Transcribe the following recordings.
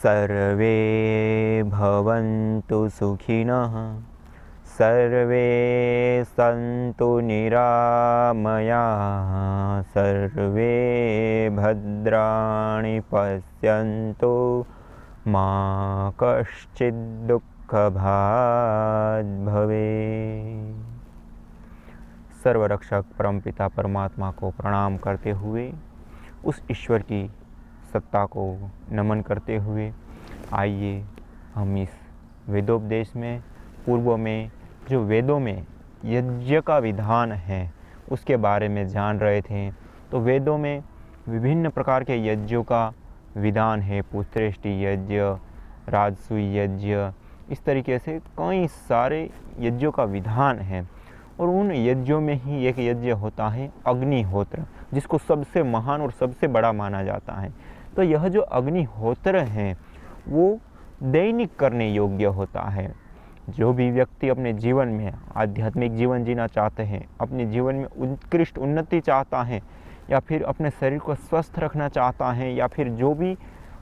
सर्वे भवन्तु सुखिनः सर्वे सन्तु निरामयाः सर्वे भद्राणि पश्यन्तु मा कश्चित् दुःखभाग् भवेत्। सर्वरक्षक परमपिता परमात्मा को प्रणाम करते हुए, उस ईश्वर की सत्ता को नमन करते हुए आइए हम इस वेदोपदेश में पूर्व में जो वेदों में यज्ञ का विधान है उसके बारे में जान रहे थे। तो वेदों में विभिन्न प्रकार के यज्ञों का विधान है, पुत्रेष्टि यज्ञ, राजसूय यज्ञ, इस तरीके से कई सारे यज्ञों का विधान है। और उन यज्ञों में ही एक यज्ञ होता है अग्निहोत्र, जिसको सबसे महान और सबसे बड़ा माना जाता है। तो यह जो अग्निहोत्र है वो दैनिक करने योग्य होता है। जो भी व्यक्ति अपने जीवन में आध्यात्मिक जीवन जीना चाहते हैं, अपने जीवन में उत्कृष्ट उन्नति चाहता है, या फिर अपने शरीर को स्वस्थ रखना चाहता है, या फिर जो भी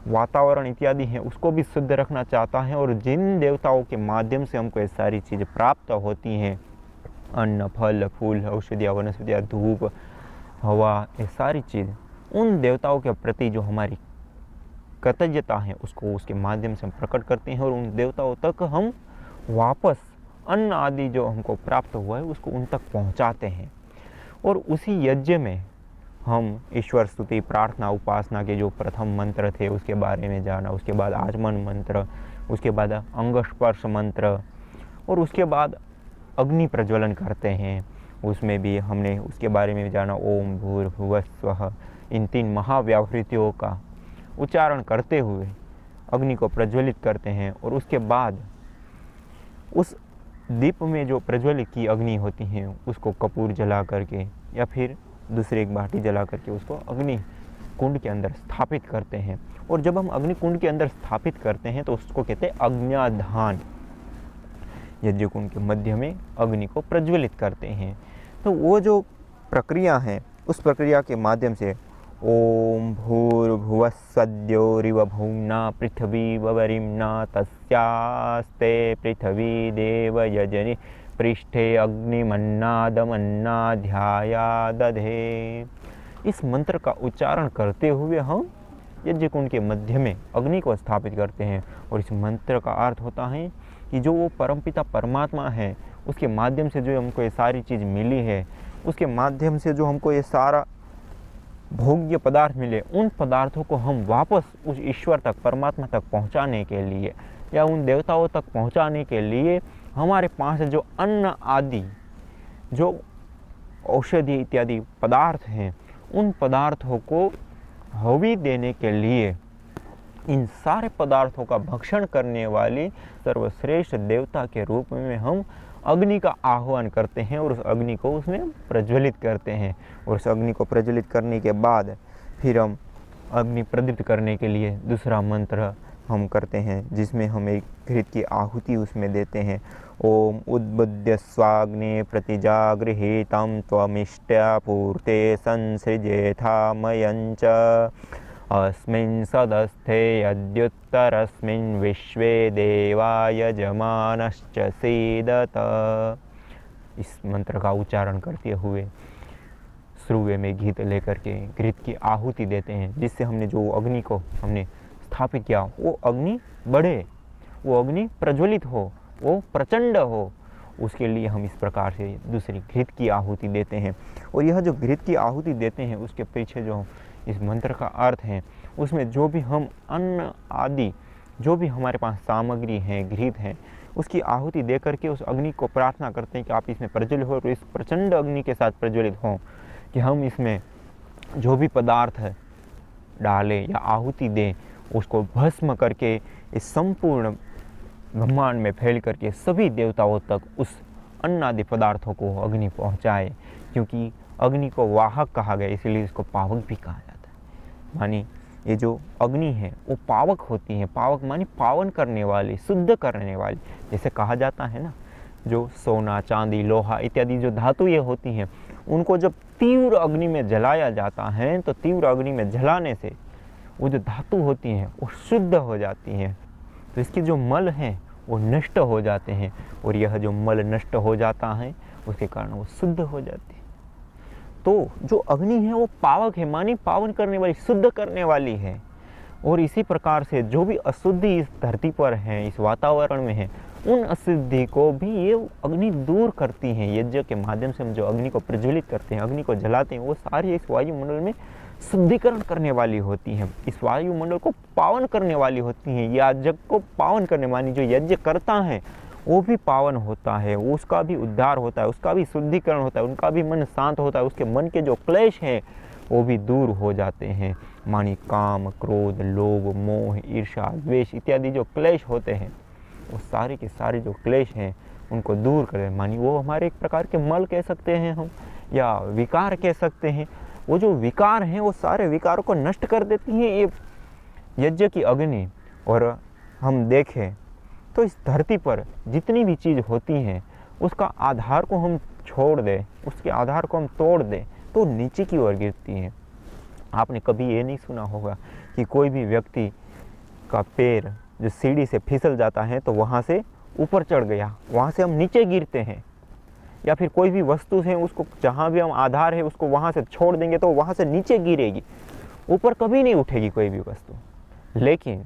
वातावरण इत्यादि है उसको भी शुद्ध रखना चाहता है, और जिन देवताओं के माध्यम से हमको ये सारी चीज़ें प्राप्त होती हैं, अन्न, फल, फूल, औषधियाँ, वनस्पतियाँ, धूप, हवा, ये सारी चीज़ उन देवताओं के प्रति जो हमारी कृतज्ञता है उसको उसके माध्यम से हम प्रकट करते हैं, और उन देवताओं तक हम वापस अन्न आदि जो हमको प्राप्त हुआ है उसको उन तक पहुंचाते हैं। और उसी यज्ञ में हम ईश्वर स्तुति, प्रार्थना, उपासना के जो प्रथम मंत्र थे उसके बारे में जाना, उसके बाद आचमन मंत्र, उसके बाद अंगस्पर्श मंत्र, और उसके बाद अग्नि प्रज्वलन करते हैं। उसमें भी हमने उसके बारे में जाना, ओम भूर्भुवः स्वः, इन 3 महाव्याहृतियों का उच्चारण करते हुए अग्नि को प्रज्वलित करते हैं। और उसके बाद उस दीप में जो प्रज्वलित की अग्नि होती है उसको कपूर जला करके या फिर दूसरे एक बाटी जला करके उसको अग्नि कुंड के अंदर स्थापित करते हैं। और जब हम अग्नि कुंड के अंदर स्थापित करते हैं तो उसको कहते हैं अग्न्याधान। यज्ञ कुंड के मध्य में अग्नि को प्रज्वलित करते हैं। तो वो जो प्रक्रिया है उस प्रक्रिया के माध्यम से ओम भूर्भुवः स्वद्योरिव भूम्ना पृथ्वी ववरिम्ना तस्यास्ते पृथ्वी देव यजनि पृष्ठे अग्निमन्नादमन्नाध्याया दधे। इस मंत्र का उच्चारण करते हुए हम यज्ञ कुंड के मध्य में अग्नि को स्थापित करते हैं। और इस मंत्र का अर्थ होता है कि जो वो परमपिता परमात्मा है उसके माध्यम से जो हमको ये सारी चीज़ मिली है, उसके माध्यम से जो हमको ये सारा भोग्य पदार्थ मिले, उन पदार्थों को हम वापस उस ईश्वर तक, परमात्मा तक पहुंचाने के लिए या उन देवताओं तक पहुंचाने के लिए हमारे पास जो अन्न आदि, जो औषधि इत्यादि पदार्थ हैं, उन पदार्थों को हवि देने के लिए इन सारे पदार्थों का भक्षण करने वाली सर्वश्रेष्ठ देवता के रूप में हम अग्नि का आह्वान करते हैं और उस अग्नि को उसमें प्रज्वलित करते हैं। और उस अग्नि को प्रज्वलित करने के बाद फिर हम अग्नि प्रदीप्त करने के लिए दूसरा मंत्र हम करते हैं, जिसमें हम एक घृत की आहुति उसमें देते हैं। ओम उद्बुद्ध स्वाग्ने प्रतिजागृहीतं त्वमिष्ट्या पूर्ते संसृजेथा मयञ्च अस्मिन् सदस्थे यद्युत्तरस्मिन् विश्वे देवा यजमानश्च सीदत। इस मंत्र का उच्चारण करते हुए श्रुवे में घृत लेकर के घृत की आहुति देते हैं, जिससे हमने जो अग्नि को हमने स्थापित किया वो अग्नि बढ़े, वो अग्नि प्रज्वलित हो, वो प्रचंड हो। उसके लिए हम इस प्रकार से दूसरी घृत की आहुति देते हैं। और यह जो घृत की आहुति देते हैं उसके पीछे जो इस मंत्र का अर्थ है, उसमें जो भी हम अन्न आदि जो भी हमारे पास सामग्री है, घृत है, उसकी आहुति दे करके उस अग्नि को प्रार्थना करते हैं कि आप इसमें प्रज्वलित हो, तो इस प्रचंड अग्नि के साथ प्रज्वलित हों, कि हम इसमें जो भी पदार्थ डालें या आहुति दें उसको भस्म करके इस संपूर्ण ब्रह्मांड में फैल करके सभी देवताओं तक उस अन्न आदि पदार्थों को अग्नि पहुँचाए। क्योंकि अग्नि को वाहक कहा गया, इसीलिए इसको पावक भी कहा जाता है। मानी ये जो अग्नि है वो पावक होती है। पावक मानी पावन करने वाली, शुद्ध करने वाली। जैसे कहा जाता है ना, जो सोना, चांदी, लोहा इत्यादि जो धातुएं होती हैं, उनको जब तीव्र अग्नि में जलाया जाता है तो तीव्र अग्नि में जलाने से वो जो धातु होती हैं वो शुद्ध हो जाती हैं। तो इसके जो मल हैं वो नष्ट हो जाते हैं, और यह जो मल नष्ट हो जाता है उसके कारण वो शुद्ध हो जाती है। तो जो अग्नि है वो पावक है, मानी पावन करने वाली, शुद्ध करने वाली है। और इसी प्रकार से जो भी अशुद्धि इस धरती पर है, इस वातावरण में है, उन अशुद्धि को भी ये अग्नि दूर करती हैं। यज्ञ के माध्यम से हम जो अग्नि को प्रज्वलित करते हैं, अग्नि को जलाते हैं, वो सारी इस वायुमंडल में शुद्धिकरण करने वाली होती हैं, इस वायुमंडल को पावन करने वाली होती हैं। यज्ञ को पावन करने वाली, जो यज्ञ करता है वो भी पावन होता है, उसका भी उद्धार होता है, उसका भी शुद्धिकरण होता है, उनका भी मन शांत होता है, उसके मन के जो क्लेश हैं वो भी दूर हो जाते हैं। मानी काम, क्रोध, लोभ, मोह, ईर्ष्या, द्वेष इत्यादि जो क्लेश होते हैं, वो सारे के सारे जो क्लेश हैं उनको दूर करें। मानी वो हमारे एक प्रकार के मल कह सकते हैं हम, या विकार कह सकते हैं। वो जो विकार हैं वो सारे विकारों को नष्ट कर देती हैं ये यज्ञ की अग्नि। और हम देखें तो इस धरती पर जितनी भी चीज़ होती हैं उसका आधार को हम छोड़ दें, उसके आधार को हम तोड़ दें तो नीचे की ओर गिरती हैं। आपने कभी ये नहीं सुना होगा कि कोई भी व्यक्ति का पैर जो सीढ़ी से फिसल जाता है तो वहाँ से ऊपर चढ़ गया, वहाँ से हम नीचे गिरते हैं। या फिर कोई भी वस्तु है उसको जहाँ भी हम आधार है उसको वहाँ से छोड़ देंगे तो वहाँ से नीचे गिरेगी, ऊपर कभी नहीं उठेगी कोई भी वस्तु। लेकिन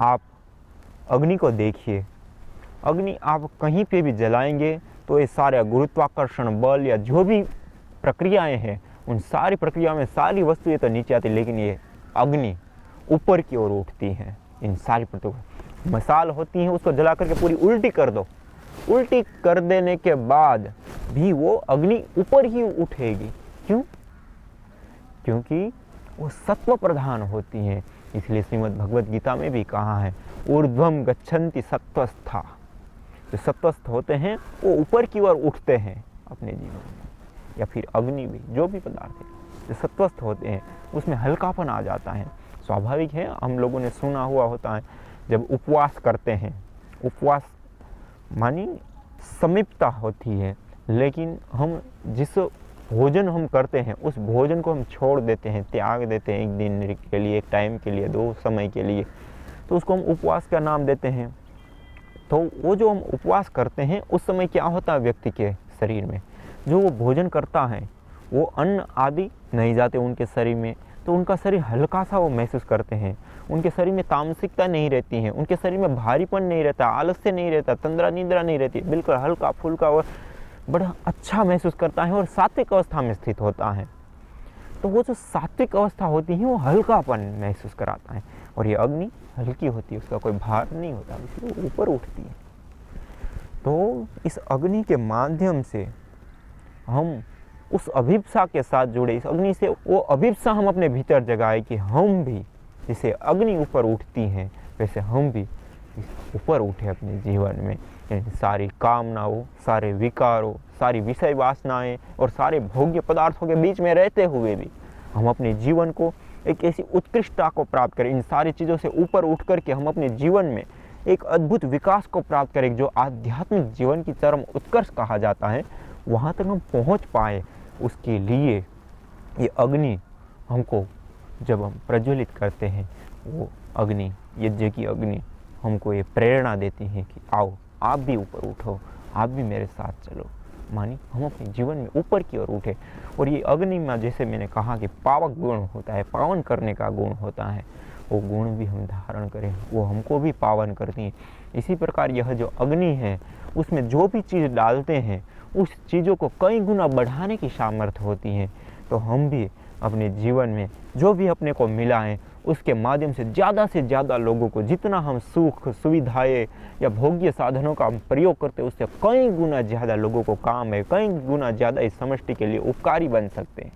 आप अग्नि को देखिए, अग्नि आप कहीं पे भी जलाएंगे तो ये सारे गुरुत्वाकर्षण बल या जो भी प्रक्रियाएं हैं उन सारी प्रक्रियाओं में सारी वस्तुएं तो नीचे आती, लेकिन ये अग्नि ऊपर की ओर उठती हैं। इन सारी प्रक्रिया मसाल होती हैं, उसको जला करके पूरी उल्टी कर दो, उल्टी कर देने के बाद भी वो अग्नि ऊपर ही उठेगी। क्यों? क्योंकि वो सत्व प्रधान होती हैं। इसलिए श्रीमद् भगवद गीता में भी कहा है, ऊर्ध्वम गच्छन्ति सत्वस्था। जो सत्वस्थ होते हैं वो ऊपर की ओर उठते हैं अपने जीवन में। या फिर अग्नि भी, जो भी पदार्थ है जो सत्वस्थ होते हैं उसमें हल्कापन आ जाता है। स्वाभाविक है, हम लोगों ने सुना हुआ होता है जब उपवास करते हैं, उपवास मानी समीपता होती है, लेकिन हम जिस भोजन हम करते हैं उस भोजन को हम छोड़ देते हैं, त्याग देते हैं एक दिन के लिए, एक टाइम के लिए, 2 समय के लिए, तो उसको हम उपवास का नाम देते हैं। तो वो जो हम उपवास करते हैं उस समय क्या होता है व्यक्ति के शरीर में, जो वो भोजन करता है वो अन्न आदि नहीं जाते उनके शरीर में, तो उनका शरीर हल्का सा वो महसूस करते हैं। उनके शरीर में तामसिकता नहीं रहती है, उनके शरीर में भारीपन नहीं रहता, आलस्य नहीं रहता, तंद्रा निद्रा नहीं रहती, बिल्कुल हल्का फुल्का और बड़ा अच्छा महसूस करता है और सात्विक अवस्था में स्थित होता है। तो वो जो सात्विक अवस्था होती है वो हल्कापन महसूस कराता है। और ये अग्नि हल्की होती है, उसका कोई भार नहीं होता, इसलिए ऊपर उठती है। तो इस अग्नि के माध्यम से हम उस अभिप्सा के साथ जुड़े, इस अग्नि से वो अभिप्सा हम अपने भीतर जगाए कि हम भी जैसे अग्नि ऊपर उठती हैं वैसे हम भी ऊपर उठे अपने जीवन में। सारी कामनाओं, सारे विकारों, सारी विषय वासनाएं और सारे भोग्य पदार्थों के बीच में रहते हुए भी हम अपने जीवन को एक ऐसी उत्कृष्टता को प्राप्त करें, इन सारी चीज़ों से ऊपर उठ करके हम अपने जीवन में एक अद्भुत विकास को प्राप्त करें, जो आध्यात्मिक जीवन की चरम उत्कर्ष कहा जाता है, वहाँ तक हम पहुँच पाए। उसके लिए ये अग्नि हमको जब हम प्रज्वलित करते हैं, वो अग्नि, यज्ञ की अग्नि हमको ये प्रेरणा देती है कि आओ आप भी ऊपर उठो, आप भी मेरे साथ चलो। मानी हम अपने जीवन में ऊपर की ओर उठे। और ये अग्नि में जैसे मैंने कहा कि पावक गुण होता है, पावन करने का गुण होता है, वो गुण भी हम धारण करें, वो हमको भी पावन करती हैं। इसी प्रकार यह जो अग्नि है उसमें जो भी चीज़ डालते हैं उस चीज़ों को कई गुना बढ़ाने की सामर्थ्य होती है। तो हम भी अपने जीवन में जो भी अपने को मिला है उसके माध्यम से ज़्यादा लोगों को, जितना हम सुख सुविधाएं या भोग्य साधनों का हम प्रयोग करते हैं उससे कई गुना ज़्यादा लोगों को काम है, कई गुना ज़्यादा इस समष्टि के लिए उपकारी बन सकते हैं।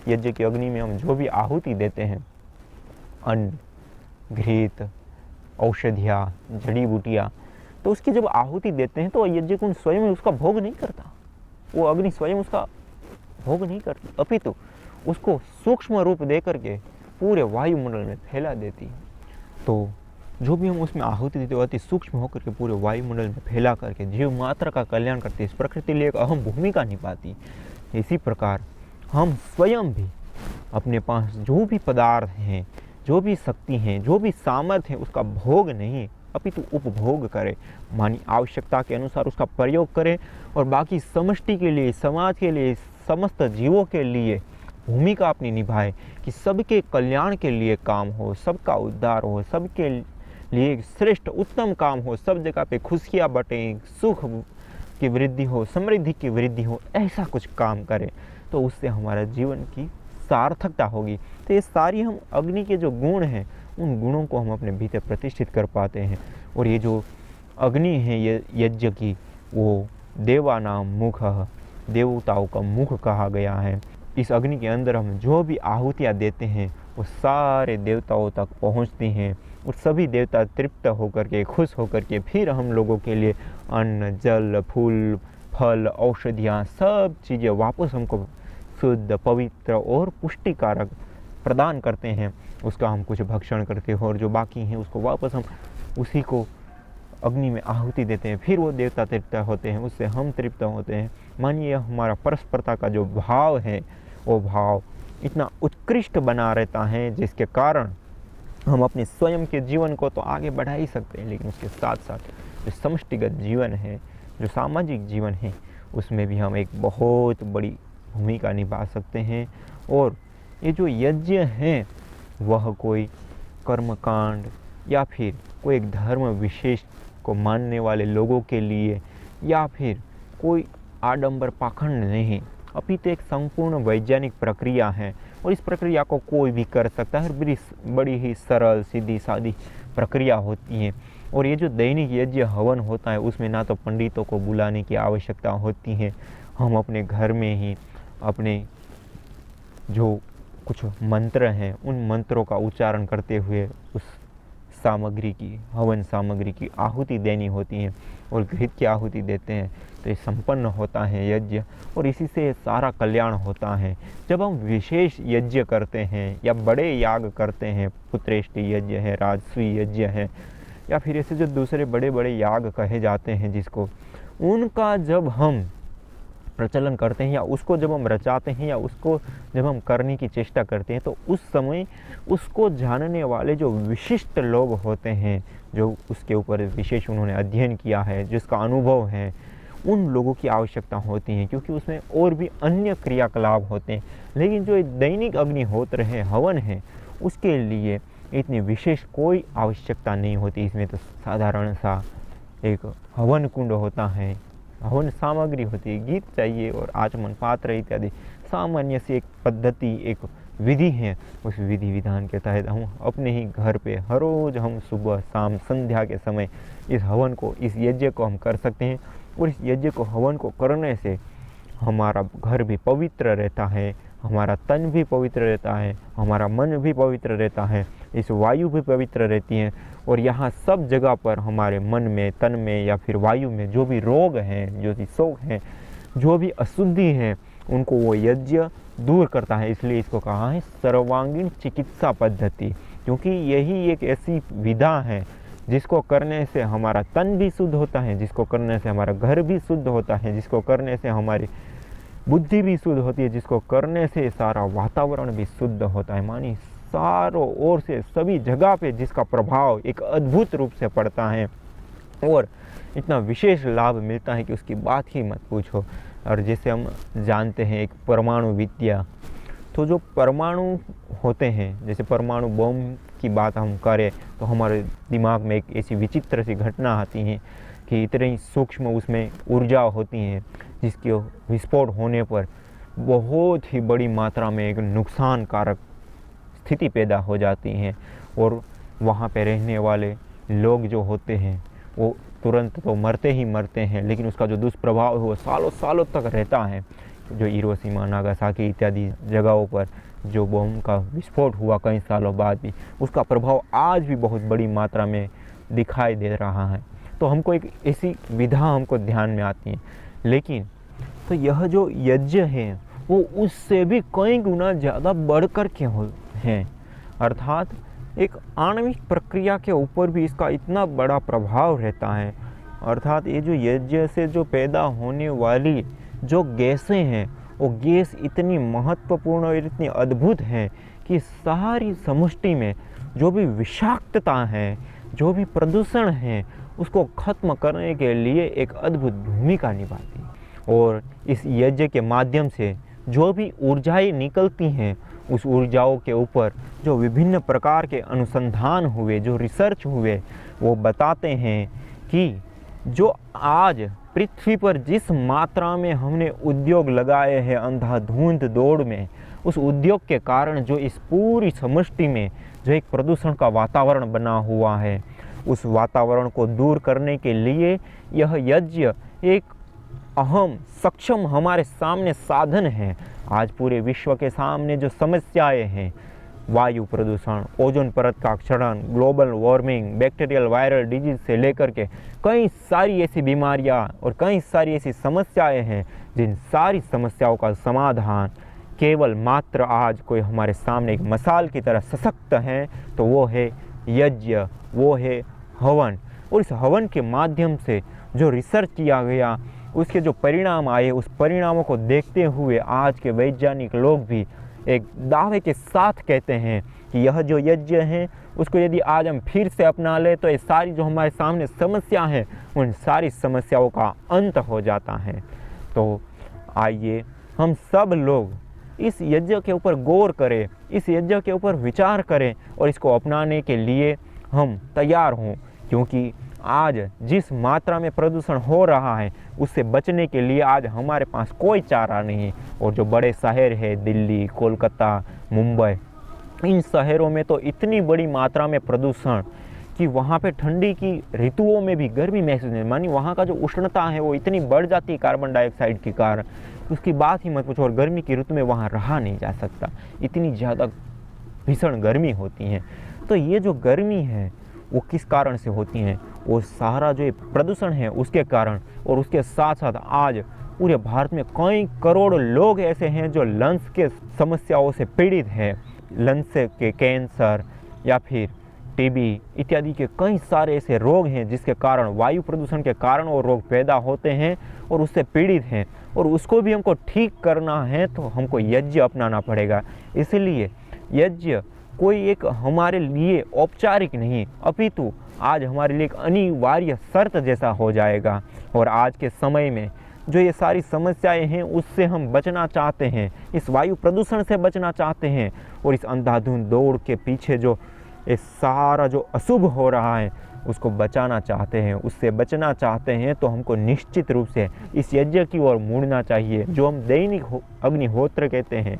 यज्ञ की अग्नि में हम जो भी आहुति देते हैं, अन्न, घृत, औषधियाँ, जड़ी बूटियाँ, तो उसकी जब आहुति देते हैं तो यज्ञ कुंड स्वयं उसका भोग नहीं करता, वो अग्नि स्वयं उसका भोग नहीं करती, अपितु उसको सूक्ष्म रूप दे करके पूरे वायुमंडल में फैला देती है। तो जो भी हम उसमें आहुति देते अति सूक्ष्म होकर के पूरे वायुमंडल में फैला करके जीव मात्र का कल्याण करती है, इस प्रकृति लिए एक अहम भूमिका निभाती है। इसी प्रकार हम स्वयं भी अपने पास जो भी पदार्थ हैं, जो भी शक्ति हैं, जो भी सामर्थ्य है, उसका भोग नहीं अपितु उपभोग करे, मानी आवश्यकता के अनुसार उसका प्रयोग करे और बाकी समष्टि के लिए, समाज के लिए, समस्त जीवों के लिए भूमिका अपनी निभाए कि सबके कल्याण के लिए काम हो, सबका उद्धार हो, सबके लिए श्रेष्ठ उत्तम काम हो, सब जगह पे खुशियाँ बटें, सुख की वृद्धि हो, समृद्धि की वृद्धि हो, ऐसा कुछ काम करे तो उससे हमारा जीवन की सार्थकता होगी। तो ये सारी हम अग्नि के जो गुण हैं उन गुणों को हम अपने भीतर प्रतिष्ठित कर पाते हैं। और ये जो अग्नि है ये यज्ञ की, वो देवानाम मुख, देवताओं का मुख कहा गया है। इस अग्नि के अंदर हम जो भी आहुतियाँ देते हैं वो सारे देवताओं तक पहुँचती हैं और सभी देवता तृप्त होकर के, खुश होकर के फिर हम लोगों के लिए अन्न, जल, फूल, फल, औषधियाँ, सब चीज़ें वापस हमको शुद्ध, पवित्र और पुष्टिकारक प्रदान करते हैं। उसका हम कुछ भक्षण करते हैं और जो बाकी हैं उसको वापस हम उसी को अग्नि में आहुति देते हैं, फिर वो देवता तृप्त होते हैं, उससे हम तृप्त होते हैं। मानिए हमारा परस्परता का जो भाव है वो भाव इतना उत्कृष्ट बना रहता है जिसके कारण हम अपने स्वयं के जीवन को तो आगे बढ़ा ही सकते हैं, लेकिन उसके साथ साथ जो समष्टिगत जीवन है, जो सामाजिक जीवन है, उसमें भी हम एक बहुत बड़ी भूमिका निभा सकते हैं। और ये जो यज्ञ हैं वह कोई कर्मकांड या फिर कोई एक धर्म विशेष को मानने वाले लोगों के लिए या फिर कोई आडंबर पाखंड नहीं, अपितु एक संपूर्ण वैज्ञानिक प्रक्रिया है और इस प्रक्रिया को कोई भी कर सकता है। बड़ी ही सरल, सीधी सादी प्रक्रिया होती है। और ये जो दैनिक यज्ञ हवन होता है उसमें ना तो पंडितों को बुलाने की आवश्यकता होती है, हम अपने घर में ही अपने जो कुछ मंत्र हैं उन मंत्रों का उच्चारण करते हुए उस सामग्री की, हवन सामग्री की आहुति देनी होती है और घृत की आहुति देते हैं तो ये संपन्न होता है यज्ञ और इसी से सारा कल्याण होता है। जब हम विशेष यज्ञ करते हैं या बड़े याग करते हैं, पुत्रेष्टि यज्ञ है, राजस्वी यज्ञ है या फिर ऐसे जो दूसरे बड़े बड़े याग कहे जाते हैं जिसको, उनका जब हम प्रचलन करते हैं या उसको जब हम रचाते हैं या उसको जब हम करने की चेष्टा करते हैं तो उस समय उसको जानने वाले जो विशिष्ट लोग होते हैं, जो उसके ऊपर विशेष उन्होंने अध्ययन किया है, जिसका अनुभव है, उन लोगों की आवश्यकता होती है क्योंकि उसमें और भी अन्य क्रियाकलाप होते हैं। लेकिन जो दैनिक अग्निहोत्र है, हवन है, उसके लिए इतनी विशेष कोई आवश्यकता नहीं होती। इसमें तो साधारण सा एक हवन कुंड होता है, हवन सामग्री होती है, गीत चाहिए और आचमन पात्र इत्यादि सामान्य सी एक पद्धति, एक विधि है। उस विधि विधान के तहत हम अपने ही घर पे हर रोज़ हम सुबह शाम संध्या के समय इस हवन को, इस यज्ञ को हम कर सकते हैं। और इस यज्ञ को, हवन को करने से हमारा घर भी पवित्र रहता है, हमारा तन भी पवित्र रहता है, हमारा मन भी पवित्र रहता है, इस वायु भी पवित्र रहती है और यहाँ सब जगह पर हमारे मन में, तन में या फिर वायु में जो भी रोग हैं, जो भी शोक हैं, जो भी अशुद्धि हैं, उनको वो यज्ञ दूर करता है। इसलिए इसको कहा है सर्वांगीण चिकित्सा पद्धति, क्योंकि यही एक ऐसी विधा है जिसको करने से हमारा तन भी शुद्ध होता है, जिसको करने से हमारा घर भी शुद्ध होता है, जिसको करने से हमारी बुद्धि भी शुद्ध होती है, जिसको करने से सारा वातावरण भी शुद्ध होता है। मानी चारों ओर से सभी जगह पे जिसका प्रभाव एक अद्भुत रूप से पड़ता है और इतना विशेष लाभ मिलता है कि उसकी बात ही मत पूछो। और जैसे हम जानते हैं एक परमाणु विद्या, तो जो परमाणु होते हैं, जैसे परमाणु बम की बात हम करें तो हमारे दिमाग में एक ऐसी विचित्र सी घटना आती है कि इतनी सूक्ष्म उसमें ऊर्जा होती है जिसके विस्फोट होने पर बहुत ही बड़ी मात्रा में एक नुकसानकारक स्थिति पैदा हो जाती है और वहाँ पे रहने वाले लोग जो होते हैं वो तुरंत तो मरते ही मरते हैं, लेकिन उसका जो दुष्प्रभाव है वो सालों सालों तक रहता है। जो हिरोशिमा, नागासाकी इत्यादि जगहों पर जो बम का विस्फोट हुआ कई सालों बाद भी, उसका प्रभाव आज भी बहुत बड़ी मात्रा में दिखाई दे रहा है। तो हमको एक ऐसी विधा हमको ध्यान में आती है। लेकिन तो यह जो यज्ञ है वो उससे भी कई गुना ज़्यादा बढ़ कर के हैं, अर्थात एक आणविक प्रक्रिया के ऊपर भी इसका इतना बड़ा प्रभाव रहता है। अर्थात ये जो यज्ञ से जो पैदा होने वाली जो गैसें हैं वो गैस इतनी महत्वपूर्ण और इतनी अद्भुत हैं कि सारी समष्टि में जो भी विषाक्तता है, जो भी प्रदूषण है, उसको खत्म करने के लिए एक अद्भुत भूमिका निभाती है। और इस यज्ञ के माध्यम से जो भी ऊर्जाएं निकलती हैं, उस ऊर्जाओं के ऊपर जो विभिन्न प्रकार के अनुसंधान हुए, जो रिसर्च हुए, वो बताते हैं कि जो आज पृथ्वी पर जिस मात्रा में हमने उद्योग लगाए हैं अंधाधुंध दौड़ में, उस उद्योग के कारण जो इस पूरी समष्टि में जो एक प्रदूषण का वातावरण बना हुआ है, उस वातावरण को दूर करने के लिए यह यज्ञ एक अहम सक्षम हमारे सामने साधन है। आज पूरे विश्व के सामने जो समस्याएं हैं, वायु प्रदूषण, ओजोन परत का क्षरण, global warming, bacterial viral disease से लेकर के कई सारी ऐसी बीमारियां और कई सारी ऐसी समस्याएं हैं, जिन सारी समस्याओं का समाधान केवल मात्र आज कोई हमारे सामने एक मसाल की तरह सशक्त है, तो वो है यज्ञ, वो है हवन। और इस हवन के माध्यम से जो रिसर्च किया गया, उसके जो परिणाम आए, उस परिणामों को देखते हुए आज के वैज्ञानिक लोग भी एक दावे के साथ कहते हैं कि यह जो यज्ञ है, उसको यदि आज हम फिर से अपना लें तो ये सारी जो हमारे सामने समस्या है, उन सारी समस्याओं का अंत हो जाता है। तो आइए हम सब लोग इस यज्ञ के ऊपर गौर करें, इस यज्ञ के ऊपर विचार करें और इसको अपनाने के लिए हम तैयार हों, क्योंकि आज जिस मात्रा में प्रदूषण हो रहा है, उससे बचने के लिए आज हमारे पास कोई चारा नहीं। और जो बड़े शहर है, दिल्ली, कोलकाता, मुंबई, इन शहरों में तो इतनी बड़ी मात्रा में प्रदूषण कि वहाँ पे ठंडी की ऋतुओं में भी गर्मी महसूस नहीं, मानी वहाँ का जो उष्णता है वो इतनी बढ़ जाती है कार्बन डाइऑक्साइड के कारण, उसकी बात ही मत पूछो। और गर्मी की ऋतु में वहाँ रहा नहीं जा सकता, इतनी ज़्यादा भीषण गर्मी होती है। तो ये जो गर्मी है वो किस कारण से होती हैं? वो सारा जो प्रदूषण है उसके कारण। और उसके साथ साथ आज पूरे भारत में कई करोड़ लोग ऐसे हैं जो लंग्स के समस्याओं से पीड़ित हैं, लंग्स के कैंसर या फिर टीबी इत्यादि के कई सारे ऐसे रोग हैं जिसके कारण, वायु प्रदूषण के कारण वो रोग पैदा होते हैं और उससे पीड़ित हैं। और उसको भी हमको ठीक करना है तो हमको यज्ञ अपनाना पड़ेगा। इसलिए यज्ञ कोई एक हमारे लिए औपचारिक नहीं, अपितु आज हमारे लिए एक अनिवार्य शर्त जैसा हो जाएगा। और आज के समय में जो ये सारी समस्याएं हैं उससे हम बचना चाहते हैं, इस वायु प्रदूषण से बचना चाहते हैं, और इस अंधाधुंध दौड़ के पीछे जो ये सारा जो अशुभ हो रहा है उसको बचाना चाहते हैं, उससे बचना चाहते हैं, तो हमको निश्चित रूप से इस यज्ञ की ओर मुड़ना चाहिए। जो हम दैनिक अग्निहोत्र कहते हैं,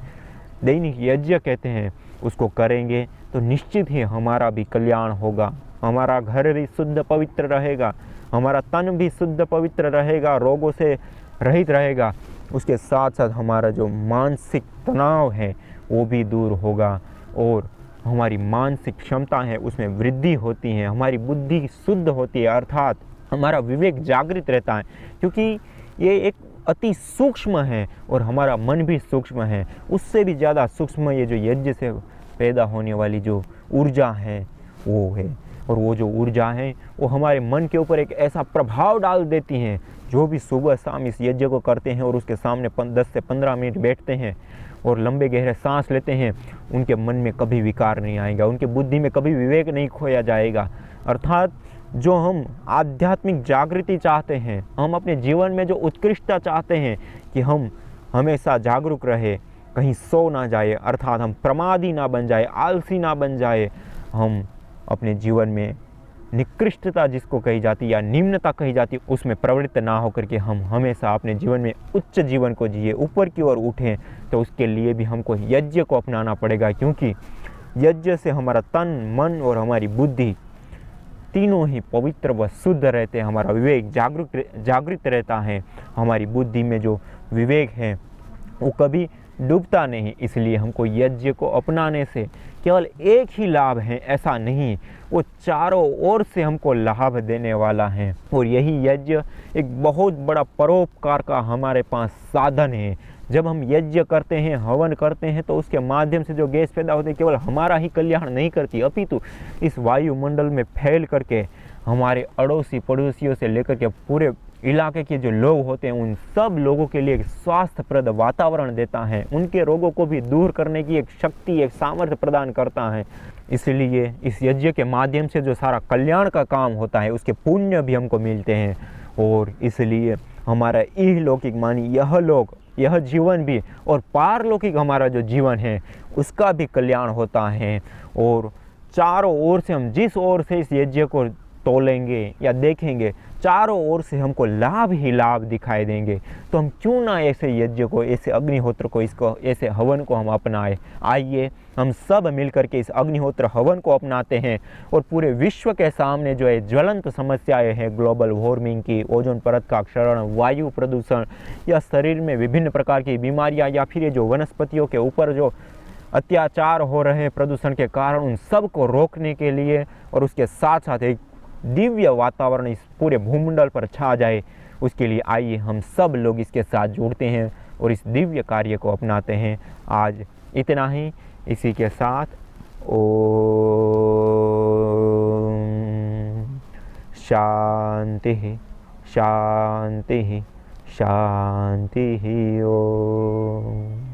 दैनिक यज्ञ कहते हैं, उसको करेंगे तो निश्चित ही हमारा भी कल्याण होगा, हमारा घर भी शुद्ध पवित्र रहेगा, हमारा तन भी शुद्ध पवित्र रहेगा, रोगों से रहित रहेगा। उसके साथ साथ हमारा जो मानसिक तनाव है वो भी दूर होगा और हमारी मानसिक क्षमता है उसमें वृद्धि होती है, हमारी बुद्धि शुद्ध होती है, अर्थात हमारा विवेक जागृत रहता है, क्योंकि ये एक अति सूक्ष्म है और हमारा मन भी सूक्ष्म है। उससे भी ज़्यादा सूक्ष्म ये जो यज्ञ से पैदा होने वाली जो ऊर्जा है वो है। और वो जो ऊर्जा है वो हमारे मन के ऊपर एक ऐसा प्रभाव डाल देती हैं। जो भी सुबह शाम इस यज्ञ को करते हैं और उसके सामने 10 से 15 मिनट बैठते हैं और लंबे गहरे सांस लेते हैं, उनके मन में कभी विकार नहीं आएगा, उनके बुद्धि में कभी विवेक नहीं खोया जाएगा। अर्थात जो हम आध्यात्मिक जागृति चाहते हैं, हम अपने जीवन में जो उत्कृष्टता चाहते हैं कि हम हमेशा जागरूक रहे, कहीं सो ना जाए, अर्थात हम प्रमादी ना बन जाए, आलसी ना बन जाए, हम अपने जीवन में निकृष्टता जिसको कही जाती या निम्नता कही जाती उसमें प्रवृत्त ना होकर के हम हमेशा अपने जीवन में उच्च जीवन को जिए, ऊपर की ओर उठें। तो उसके लिए भी हमको यज्ञ को अपनाना पड़ेगा, क्योंकि यज्ञ से हमारा तन, मन और हमारी बुद्धि तीनों ही पवित्र व शुद्ध रहते हैं। हमारा विवेक जागृत रहता है, हमारी बुद्धि में जो विवेक है वो कभी डूबता नहीं। इसलिए हमको यज्ञ को अपनाने से केवल एक ही लाभ है ऐसा नहीं, वो चारों ओर से हमको लाभ देने वाला है। और यही यज्ञ एक बहुत बड़ा परोपकार का हमारे पास साधन है। जब हम यज्ञ करते हैं, हवन करते हैं, तो उसके माध्यम से जो गैस पैदा होती है केवल हमारा ही कल्याण नहीं करती, अपितु इस वायुमंडल में फैल करके हमारे अड़ोसी पड़ोसियों से लेकर के पूरे इलाके के जो लोग होते हैं उन सब लोगों के लिए एक स्वास्थ्यप्रद वातावरण देता है, उनके रोगों को भी दूर करने की एक शक्ति, एक सामर्थ्य प्रदान करता है। इसलिए इस यज्ञ के माध्यम से जो सारा कल्याण का काम होता है उसके पुण्य भी हमको मिलते हैं, और इसलिए हमारा इहलौकिक मानी यह जीवन भी और पारलौकिक हमारा जो जीवन है उसका भी कल्याण होता है। और चारों ओर से हम जिस ओर से इस यज्ञ को तोलेंगे या देखेंगे, चारों ओर से हमको लाभ ही लाभ दिखाई देंगे। तो हम क्यों ना ऐसे यज्ञ को, ऐसे अग्निहोत्र को, इसको ऐसे हवन को हम अपनाएं। आइए हम सब मिलकर के इस अग्निहोत्र हवन को अपनाते हैं और पूरे विश्व के सामने जो है ज्वलंत समस्याएं हैं, ग्लोबल वार्मिंग की, ओजोन परत का क्षरण, वायु प्रदूषण या शरीर में विभिन्न प्रकार की बीमारियां, या फिर ये जो वनस्पतियों के ऊपर जो अत्याचार हो रहे हैं प्रदूषण के कारण, उन सब को रोकने के लिए और उसके साथ साथ एक दिव्य वातावरण इस पूरे भूमंडल पर छा जाए, उसके लिए आइए हम सब लोग इसके साथ जुड़ते हैं और इस दिव्य कार्य को अपनाते हैं। आज इतना ही। इसी के साथ ओम शांति शांति शांति ओम।